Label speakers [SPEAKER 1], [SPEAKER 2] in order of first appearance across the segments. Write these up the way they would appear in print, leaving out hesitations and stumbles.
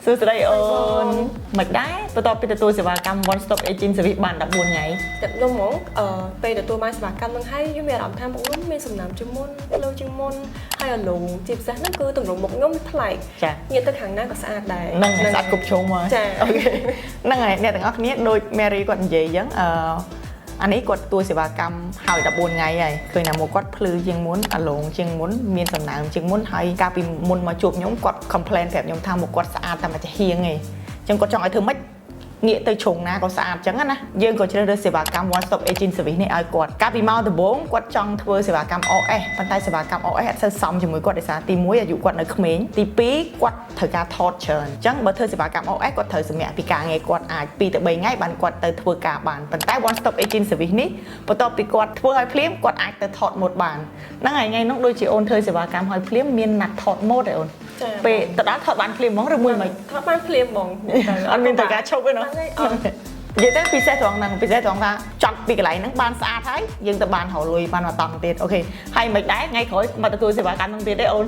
[SPEAKER 1] សួស្តីអូនមិនដែរបន្ទាប់ពីទទួលសេវាកម្ម One Stop Agent Service បាន14ថ្ងៃ
[SPEAKER 2] តែខ្ញុំហ្មងពេលទទួលបានសេវាកម្មនឹងហើយខ្ញុំមានអារម្មណ៍ថាមុខខ្ញុំមានសំណើមជាងមុនលើជាងមុនហើយអាឡុងជាពិសេសហ្នឹងគឺទម្រង់មុខខ្ញុំប្លែក
[SPEAKER 1] ចា
[SPEAKER 2] ងាកទៅខាងណាក៏ស្អាតដែរ
[SPEAKER 1] ហ្នឹងស្អាតគ្រប់ជ្រុងមក
[SPEAKER 2] ចា
[SPEAKER 1] អូខេហ្នឹងហើយអ្នកទាំងអស់គ្នាដូច Mary គាត់និយាយអញ្ចឹងអានេះគាត់ទទួលសេវាកម្មហើយ14ថ្ងៃហើយឃើញថាមកគាត់ភ្លឺជាងមុនអាឡុងជាងមុនមានសំណើមជាងមុនហើយកាលពីមុនមកជួបខ្ញុំគាត់ complain ប្រាប់ខ្ញុំថាមកគាត់ស្អាតតែមួយចាហៀងឯងអញ្ចឹងគាត់ចង់ឲ្យធ្វើម៉េចងាកទៅជ្រុងណាក៏ស្អាតអញ្ចឹងណាយើងក៏ជ្រើសរើសសេវាកម្ម One Stop Agent Service នេះឲ្យគាត់កាលពីមកដំបូងគាត់ចង់ធ្វើសេវាកម្ម OS ប៉ុន្តែសេវាកម្ម OS អត់សូវសមជាមួយគាត់ដោយសារទី1អាយុគាត់នៅក្មេងទី2គាត់ត្រូវការថតច្រើនអញ្ចឹងបើធ្វើសេវាកម្ម OS គាត់ត្រូវសម្រាកពីការងារគាត់អាច2ទៅ3ថ្ងៃបានគាត់ទៅធ្វើការបានប៉ុន្តែ One Stop Agent Service នេះបន្ទាប់ពីគាត់ធ្វើឲ្យភ្លាមគាត់អាចទៅថតម៉ូដបានហ្នឹងហើយថ្ងៃនោះដូចជាអូនធ្វើសេវាកម្មឲ្យភ្លាមមានណាត់ថតម៉ូដឯអូនពេលទៅដល់ថតបានភ្លាមហ្មងឬមួយមិន
[SPEAKER 2] ថតបានភ្លាមហ្មង
[SPEAKER 1] អត់មានត្រូវការឈប់ទេណានិយាយទៅពិសេសត្រង់ហ្នឹងពិសេសត្រង់ថាចប់ពីកន្លែងហ្នឹងបានស្អាតហើយយើងទៅបានរលុយបានមកតង់ទៀតអូខេហើយមិនដែរថ្ងៃក្រោយមកទទួលសេវាកម្មហ្នឹងទៀតទេអូន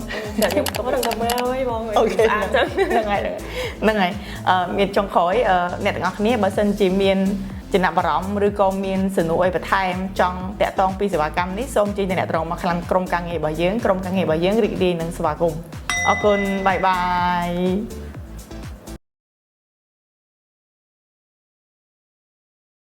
[SPEAKER 2] ខ្ញុំក៏មិនដឹងមើលហើយបង
[SPEAKER 1] អូខេហ្នឹងហើយមានចុងក្រោយអ្នកទាំងអស់គ្នាបើសិនជាមានចំណាប់អារម្មណ៍ឬក៏មានសំណួរអីបន្ថែមចង់តាក់ទងពីសេវាកម្មនេះសូមជួយអ្នកត្រង់មកក្រុមការងាររបស់យើងរីករាយនឹងស្វាគមន៍អរគុណបាយបាយ